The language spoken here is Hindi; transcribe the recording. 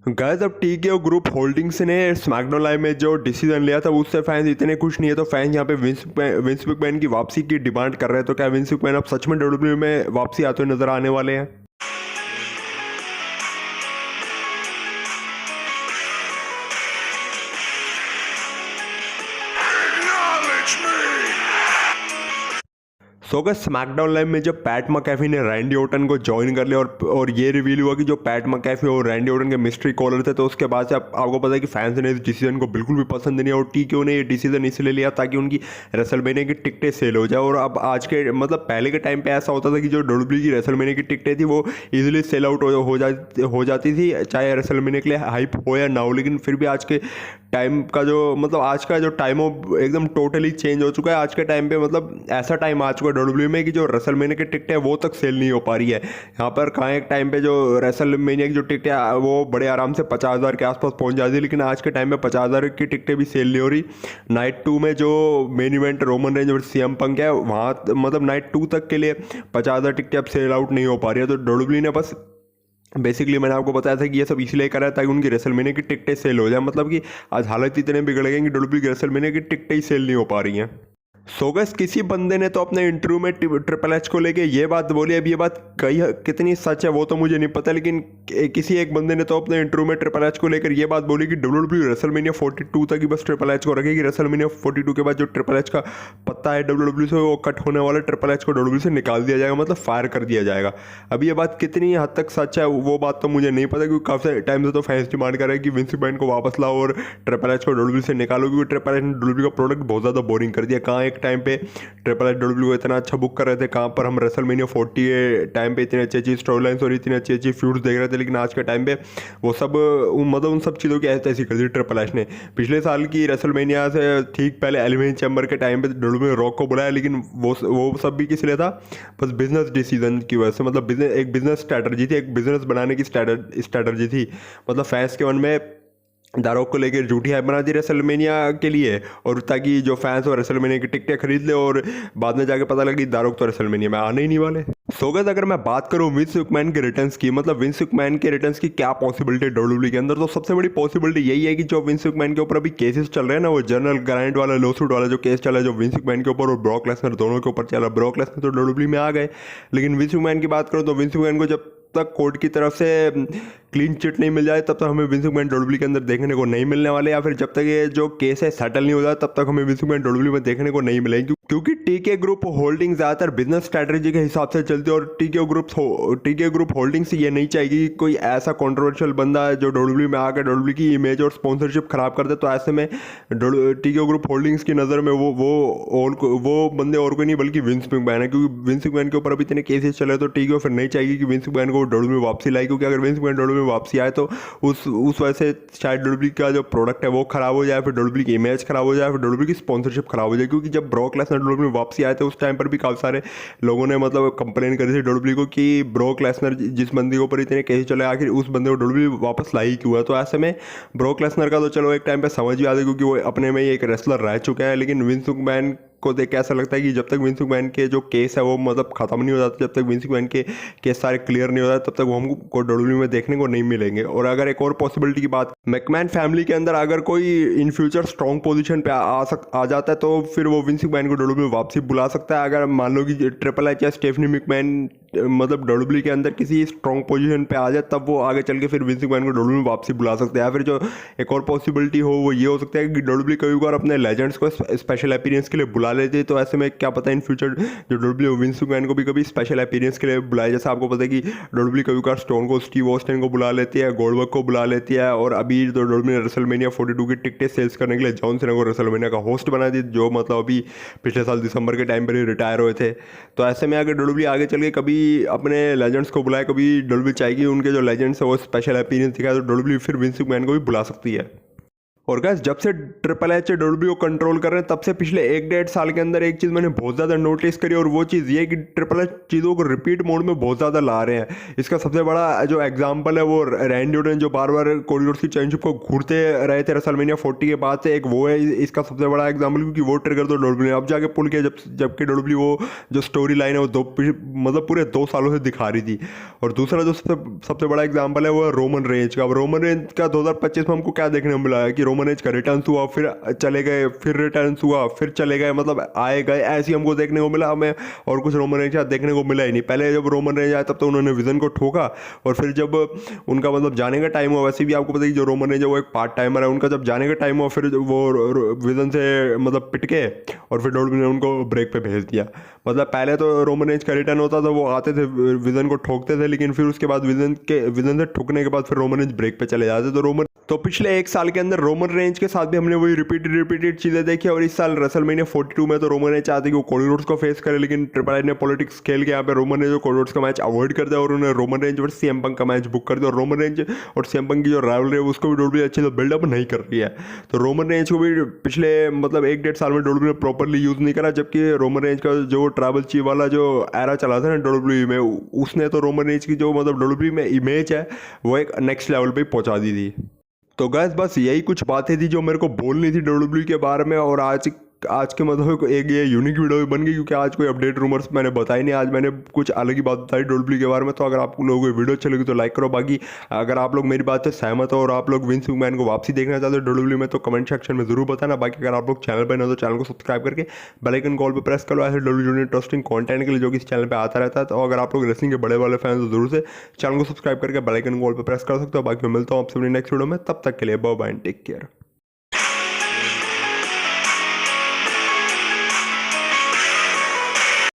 गाइस अब टीके ग्रुप होल्डिंग्स ने स्मैकडाउन लाइव में जो डिसीजन लिया था उससे फैंस इतने खुश नहीं है, तो फैंस यहाँ पे विंस मैकमैन की वापसी की डिमांड कर रहे हैं। तो क्या विंस मैकमैन अब सच में डब्ल्यूडब्ल्यूई में वापसी आते हुए नजर आने वाले हैं? Acknowledge me! सो अगर स्मैकडाउन लाइव में जब पैट मैकेफी ने रैंडी ऑर्टन को ज्वाइन कर लिया और ये रिवील हुआ कि जो पैट मैकेफी और रैंडी ऑर्टन के मिस्ट्री कॉलर थे, तो उसके बाद से आपको पता है कि फैंस ने इस डिसीजन को बिल्कुल भी पसंद नहीं, और टीक्यू ने ये डिसीजन इसलिए लिया ताकि उनकी रेसलमेनिया की टिकटें सेल हो जाए। और अब आज के मतलब पहले के टाइम पे ऐसा होता था कि जो डब्ल्यूडब्ल्यूई की रेसलमेनिया की टिकटें थी वो इजीली सेल आउट हो जाती थी, चाहे रेसलमेनिया के लिए हाइप हो या ना हो। लेकिन फिर भी आज के टाइम का जो मतलब आज का जो टाइम हो एकदम टोटली चेंज हो चुका है। आज के टाइम पे मतलब ऐसा टाइम आ चुका है डब्ल्यूडब्ल्यूई में कि जो रेसलमेनिया की टिकटें वो तक सेल नहीं हो पा रही है। यहाँ पर कहाँ एक टाइम पे जो रेसलमेनिया की जो टिकटें वो बड़े आराम से 50,000 के आसपास पहुंच जाती है, लेकिन आज के टाइम में 50,000 की टिकटें भी सेल नहीं हो रही। नाइट 2 में जो मेन इवेंट रोमन रेंज और सीएम पंक है, वहाँ मतलब नाइट 2 तक के लिए 50,000 टिकटें अब सेल आउट नहीं हो पा रही है। तो डब्ल्यूडब्ल्यूई ने बस बेसिकली मैंने आपको बताया था कि ये सब इसलिए करा है ताकि उनकी रेसलमेनिया की टिकटें सेल हो जाए। मतलब कि आज हालत इतने बिगड़ गए कि डब्ल्यूडब्ल्यूई की रेसलमेनिया की टिकटें ही सेल नहीं हो पा रही हैं। सो गैस किसी बंदे ने तो अपने इंटरव्यू में ट्रिपल एच को लेके ये बात बोली। अब ये बात कई कितनी सच है वो तो मुझे नहीं पता, लेकिन किसी एक बंदे ने तो अपने इंटरव्यू में ट्रिपल एच को लेकर ये बात बोली कि डब्ल्यूडब्ल्यूई रेसलमेनिया 42 तक ही बस ट्रिपल एच को रखेगी। रेसलमेनिया 42 के बाद जो ट्रिपल एच का पत्ता है डब्ल्यूडब्ल्यूई से वो कट होने वाला, ट्रिपल एच को डब्ल्यूडब्ल्यूई से निकाल दिया जाएगा, मतलब फायर कर दिया जाएगा। अब ये बात कितनी हद तक सच है वो बात तो मुझे नहीं पता, क्योंकि काफ़ी टाइम से तो फैंस डिमांड कर रहे हैं कि विंस मैकमैन को वापस लाओ और ट्रिपल एच को डब्ल्यूडब्ल्यूई से निकालो, क्योंकि ट्रिपल एच ने डब्ल्यूडब्ल्यूई का प्रोडक्ट बहुत ज़्यादा बोरिंग कर दिया। कहाँ एक टाइम पे ट्रिपल एच डब्ल्यू इतना अच्छा बुक कर रहे थे, कहाँ पर हम रेसलमेनिया 40 टाइम पे इतनी अच्छी अच्छी स्टोरी लाइन्स और इतनी अच्छी अच्छी फ्यूड्स देख रहे थे, लेकिन आज के टाइम पे वो सब मतलब उन सब चीज़ों की ऐसी कर दी ट्रिपल एच ने। पिछले साल की रेसलमेनिया से ठीक पहले एलिमिनेशन चैम्बर के टाइम पे डब्ल्यू ने रॉक को बुलाया, लेकिन वो सब भी किस लिए था? बस बिजनेस डिसीजन की वजह से। मतलब एक बिजनेस स्ट्रैटेजी थी, एक बिजनेस बनाने की स्ट्रैटेजी थी। मतलब फैंस के मन में दारोक को लेकर झूठी हाइप बना दी रेसलमेनिया के लिए, और ताकि जो फैंस हो रेसलमेनिया की टिकटें खरीद ले, और बाद में जाके पता लगी दारोक तो रेसलमेनिया में आने ही नहीं वाले। सो गाइस अगर मैं बात करूं विंस मैकमैन के रिटर्न्स की, मतलब विंस मैकमैन के रिटर्न्स की क्या पॉसिबिलिटी है डब्ल्यूडब्ल्यूई के अंदर, तो सबसे बड़ी पॉसिबिलिटी यही है कि जो विंस मैकमैन के ऊपर अभी केसेस चल रहे हैं ना, वो जनरल ग्रांट वाला लॉसूट वाला जो केस चला है, जो विंस मैकमैन के ऊपर और ब्रॉक लेसनर दोनों के ऊपर चला। ब्रॉक लेसनर तो डब्ल्यूडब्ल्यूई में आ गए, लेकिन विंस मैकमैन की बात करो तो विंस मैकमैन को जब तक कोर्ट की तरफ से क्लीन चिट नहीं मिल जाए तब तक हमें विंस मैकमैन डब्ल्यूडब्ल्यूई के अंदर देखने को नहीं मिलने वाले, या फिर जब तक ये जो केस है सेटल नहीं हो जाए तब तक हमें विंस मैकमैन डब्ल्यूडब्ल्यूई में देखने को नहीं मिलेगी। क्योंकि टीके ग्रुप होल्डिंग ज़्यादातर बिजनेस स्ट्रैटेजी के हिसाब से चलती है, और टीके ग्रुप होल्डिंग्स ये नहीं चाहेगी कि कोई ऐसा कंट्रोवर्शियल बंदा है जो डब्ल्यूडब्ल्यूई में आकर डब्ल्यूडब्ल्यूई की इमेज और स्पॉन्सरशिप खराब कर दे। तो ऐसे में टीके ग्रुप होल्डिंग्स की नज़र में वो बंदे और कोई नहीं बल्कि विंस मैकमैन है, क्योंकि विंस मैकमैन के ऊपर अभी इतने केसेस चले, तो टीके फिर नहीं चाहेगी कि विंस मैकमैन को डब्ल्यूडब्ल्यूई में वापसी लाए, क्योंकि अगर विंस मैकमैन डब्ल्यूडब्ल्यूई में वापसी आए तो उस वजह से शायद डब्ल्यूडब्ल्यूई का जो प्रोडक्ट है वो खराब हो जाए, फिर डब्ल्यूडब्ल्यूई की इमेज खराब हो जाए, फिर डब्ल्यूडब्ल्यूई की स्पॉन्सरशिप खराब हो जाए। क्योंकि जब ब्रॉक लेसनर डब्ल्यूडब्ल्यूई में वापसी आए थे उस टाइम पर भी काफ़ी सारे लोगों ने मतलब कंप्लेन करी थी डब्ल्यूडब्ल्यूई को कि ब्रॉक लेसनर जिस बंदे के ऊपर इतने केस चले आखिर उस बंदे को डब्ल्यूडब्ल्यूई वापस लाई क्यों है। तो ऐसे में ब्रॉक लेसनर का तो चलो एक टाइम पे समझ भी आता है, क्योंकि वो अपने में ही एक रेसलर रह चुका है, लेकिन विंस मैकमैन को देख के ऐसा लगता है कि जब तक विंस मैकमैन के जो केस है वो मतलब खत्म नहीं हो जाता, जब तक विंस मैकमैन के केस सारे क्लियर नहीं हो जाते, तब तक वो हमको डब्ल्यूडब्ल्यूई में देखने को नहीं मिलेंगे। और अगर एक और पॉसिबिलिटी की बात, मैकमैन फैमिली के अंदर अगर कोई इन फ्यूचर स्ट्रॉन्ग पोजीशन पे आ जाता है तो फिर वो विंस मैकमैन को डब्ल्यूडब्ल्यूई में वापसी बुला सकता है। अगर मान लो कि ट्रिपल एच या स्टेफनी मैकमैन मतलब डब्ल्यूडब्ल्यूई के अंदर किसी स्ट्रॉन्ग पोजीशन पे आ जाए, तब वो आगे चल के फिर विंस मैकमैन को डब्ल्यूडब्ल्यूई में वापसी बुला सकते हैं। या फिर जो एक और पॉसिबिलिटी हो वो ये हो सकता है कि डब्ल्यूडब्ल्यूई कभी बार अपने लेजेंड्स को स्पेशल अपीयरेंस के लिए बुला लेते, तो ऐसे में क्या पता इन फ्यूचर जो डब्ल्यूडब्ल्यूई विंस मैकमैन को भी कभी स्पेशल अपीयरेंस के लिए बुलाए। जैसा आपको पता है कि डब्ल्यूडब्ल्यूई कभी बार स्टोन को स्टीव ऑस्टिन को बुला लेती है, गोल्डबर्ग को बुला लेती है, और अभी तो डब्ल्यूडब्ल्यूई ने रेसलमेनिया 42 की टिकटें सेल्स करने के लिए जॉन सीना को रेसलमेनिया का होस्ट बना दी, जो मतलब अभी पिछले साल दिसंबर के टाइम पर ही रिटायर हुए थे। तो ऐसे में अगर डब्ल्यूडब्ल्यूई आगे चल के कभी अपने लेजेंड्स को बुलाए, कभी डब्ल्यूडब्ल्यूई चाहेगी उनके जो लेजेंड्स है वो स्पेशल अपीयरेंस दिखाए, तो डब्ल्यूडब्ल्यूई फिर विंस मैकमैन को भी बुला सकती है। और गाइस जब से ट्रिपल एच डब्ल्यू कंट्रोल कर रहे हैं तब से पिछले 1-1.5 साल के अंदर एक चीज़ मैंने बहुत ज़्यादा नोटिस करी, और वो चीज़ ये कि ट्रिपल एच चीज़ों को रिपीट मोड में बहुत ज़्यादा ला रहे हैं। इसका सबसे बड़ा जो एग्जांपल है वो रैंडी ऑर्टन जो बार बार कॉरिडोर्स की चैंपियनशिप को घूरते रहे थे रेसलमेनिया 40 के बाद से, एक वो है इसका सबसे बड़ा एग्जाम्पल, क्योंकि वो ट्रिगर तो डब्ल्यू ने अब जाके पुल किया जबकि डब्ल्यू वो जो स्टोरी लाइन है वो मतलब पूरे 2 सालों से दिखा रही थी। और दूसरा जो सबसे बड़ा एग्जाम्पल है वो रोमन रेंज का। अब रोमन रेंज का 2025 में हमको क्या देखने को मिला है कि रोमन रेंज का रिटर्न हुआ, फिर चले गए, फिर रिटर्न हुआ, फिर चले गए, मतलब आए गए, ऐसे ही हमको देखने को मिला हमें। और कुछ रोमन रेंज देखने को मिला ही नहीं। पहले जब रोमन रेंज आया तब तो उन्होंने विजन को ठोका, और फिर जब उनका मतलब जाने का टाइम हुआ, वैसे भी आपको पता है कि जो रोमन रेंज है वो एक पार्ट टाइमर है, उनका जब जाने का टाइम हुआ फिर वो विजन से मतलब पिटके और फिर डब्ल्यू ने उनको ब्रेक पे भेज दिया। मतलब पहले तो रोमन रेंज का रिटर्न होता था, वो आते थे विजन को ठोकते थे, लेकिन फिर उसके बाद विजन से ठोकने के बाद फिर रोमन रेंज ब्रेक पे चले जाते। तो पिछले 1 साल के अंदर रोमन रेंज के साथ भी हमने वही रिपीटेड चीज़ें देखी। और इस साल रेसलमेनिया 42 में तो रोमन रेंज चाहते कि वो कोडी रोड्स को फेस करे, लेकिन ट्रिपल एच ने पॉलिटिक्स खेल के यहाँ पे रोमन रेंज और कोडी रोड्स का मैच अवॉइड कर दिया, और उन्होंने रोमन रेंज और सीएम पंक का मैच बुक कर दिया। और रोमन रेंज और सीएम पंक की जो राइवलरी है उसको भी डब्ल्यू अच्छे से बिल्डअप नहीं कर रही है। तो रोमन रेंज को भी पिछले मतलब 1-1.5 साल में डब्ल्यू ने प्रॉपरली यूज़ नहीं करा, जबकि रोमन रेंज का जो ट्राइबल चीफ वाला जो एरा चला था ना डब्ल्यू में, उसने तो रोमन रेंज की जो मतलब डब्ल्यू में इमेज है वो एक नेक्स्ट लेवल पे पहुंचा दी थी। तो गैस बस यही कुछ बातें थी जो मेरे को बोलनी थी डब्ल्यू के बारे में। और आज के मतलब एक ये यूनिक वीडियो बन गई, क्योंकि आज कोई अपडेट रूमर्स मैंने बताई नहीं, आज मैंने कुछ अलग ही बात बताई डब्ल्यू के बारे में। तो अगर आप लोगों को वीडियो अच्छी लगी तो लाइक करो। बाकी अगर आप लोग मेरी बात से सहमत हो और आप लोग विंस मैकमैन को वापसी देखना चाहते हो डब्ल्यू में, तो कमेंट सेक्शन में जरूर बताना। बाकी अगर आप लोग चैनल पर ना तो चैनल को सब्सक्राइब करके बेल आइकन कॉल पर प्रेस करो ऐसे डब्ल्यू इंटरेस्टिंग कंटेंट के लिए जो कि इस चैनल पर आता रहता है। तो अगर आप लोग रेसलिंग के बड़े वाले फैन तो जरूर से चैनल को सब्सक्राइब करके बेल आइकन कॉल पर प्रेस कर सकते हो। बाकी मैं मिलता हूँ आपसे नेक्स्ट वीडियो में, तब तक के लिए bye bye and take care.